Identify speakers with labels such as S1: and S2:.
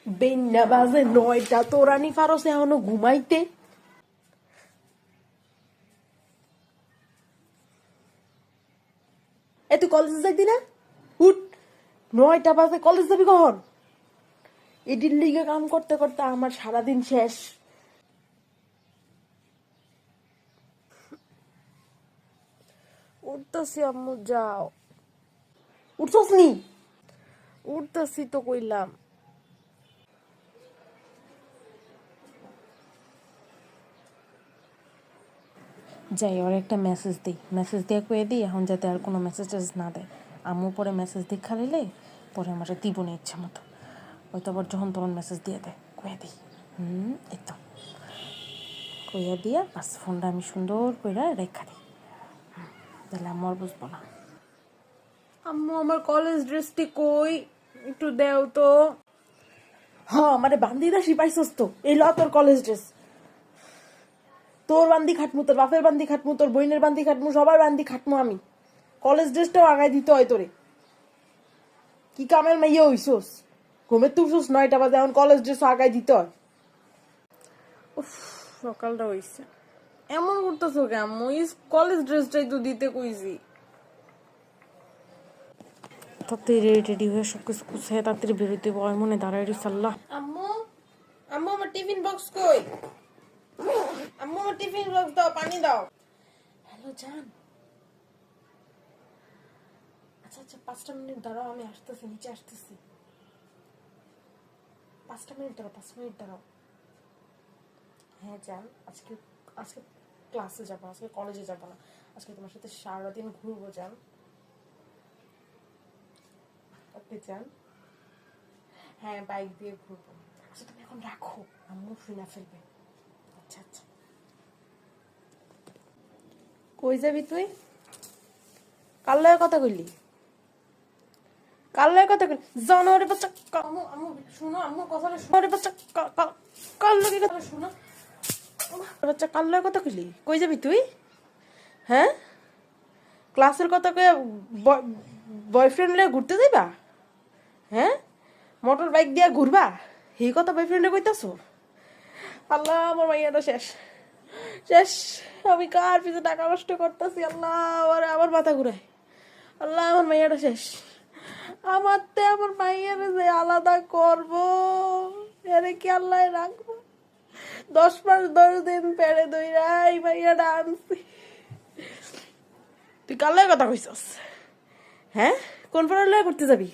S1: বেন্যা বাজে 9টা, তোরানি পারস এখনো ঘুমাইতে? তুই কলেজে যাইতি না? উঠ, 9টা বাজে, কলেজ যাবি কখন? এডির লিগে কাম করতে করতে আমার সারাদিন শেষ। উঠতেছি আম্মু, যাও। উঠছস নি? উঠতেছি তো কইলাম। যাই, ওর একটা মেসেজ দিই, মেসেজ দিয়ে কয়ে দিই এখন যাতে আর কোনো মেসেজ টেসেজ না দেয়। আম্মু পরে মেসেজ দিয়ে খালিলে পরে আমার দিব না ইচ্ছা মতো, হয়তো আবার যখন তখন মেসেজ দিয়ে দেয়, কয়ে দিই। এই তো কইয়া দিয়া বাস ফোনটা আমি সুন্দর করে রেখা দিই, তাহলে আম্মু আর বুঝবো না। আম্মু আমার কলেজ ড্রেসটি কই, একটু দেও তো। হ্যাঁ, আমারে বান্দিরা শিপাইছস তো, এই ল তোর কলেজ ড্রেস। তোর বান্দি খাটমু, তোর বাপের বান্দি খাটমু, তোর বইনের বান্দি খাটমু, সবার বান্দি খাটমু আমি। কলেজ ড্রেসটাও আগায় দিতে হয় তোরে। কি কামের মাইয়া হইছস? ঘুমের তুলছস 9টা বাজে, এখন কলেজ ড্রেসও আগায় দিতে হয়। উফ, সকালটা হইছে, এমন করতেছো কেমন? কলেজ ড্রেসটাই তো দিতে কইছি। তাড়াতাড়ি রেডি টেডি হয়ে সবকিছু গুছিয়ে তাড়াতাড়ি বেরোতে বয়, মনে দাঁড়ায় রইছে। আল্লাহ, আম্মু, আম্মু আমার টিফিন বক্স কই? আম্মু আমার টিফিন বক্স দাও, পানি দাও। হ্যালো জান, আচ্ছা আচ্ছা 5টা মিনিট দাঁড়াও, আমি আসতেছি, নিচে আসতেছি। 5টা মিনিট দাঁড়াও, 5 মিনিট দাঁড়াও। হ্যাঁ জান, আজকে আজকে ক্লাসে যাবো, আজকে কলেজে যাবো না, আজকে তোমার সাথে সারাদিন ঘুরবো জান। ওকে জান, হ্যাঁ বাইক দিয়ে ঘুরবো। আচ্ছা তুমি এখন রাখো, আম্মু শুনে ফেলবে। আচ্ছা আচ্ছা। কই যাবি তুই? কার লগে কথা কইলি? কার লগে কথা কইলি? জানোয়ারের বাচ্চা। আম্মু আম্মু শুনো, আম্মু কথাটা শুনো রে বাচ্চা। কার লগে কথা শুনো? বাচ্চা কার লগে কথা কইলি? কই যাবি তুই? হ্যাঁ, ক্লাসের কথা কয়ে বয়ফ্রেন্ড লয়ে ঘুরতে যাইবা? হ্যাঁ, মোটর বাইক দিয়া ঘুরবা? এই কথা বয়ফ্রেন্ডে কইতাছো? আল্লাহ, আমার মাইয়াটা শেষ শেষ। আমি কার পিছে টাকা নষ্ট করতেছি? আল্লাহ, আমার মাথা ঘুরায়। আল্লাহ, আমার মাইয়াটা শেষ। আমার মাইয়ারে যে আলাদা করব, এরে কি আল্লাহ রাখবো? 10 মাস 10 দিন পেড়ে দইরা এই মাইয়াটা আনছি। তুই কার লগে কথা কইছস? হ্যাঁ, কোন পাড়ার লগে করতে যাবি?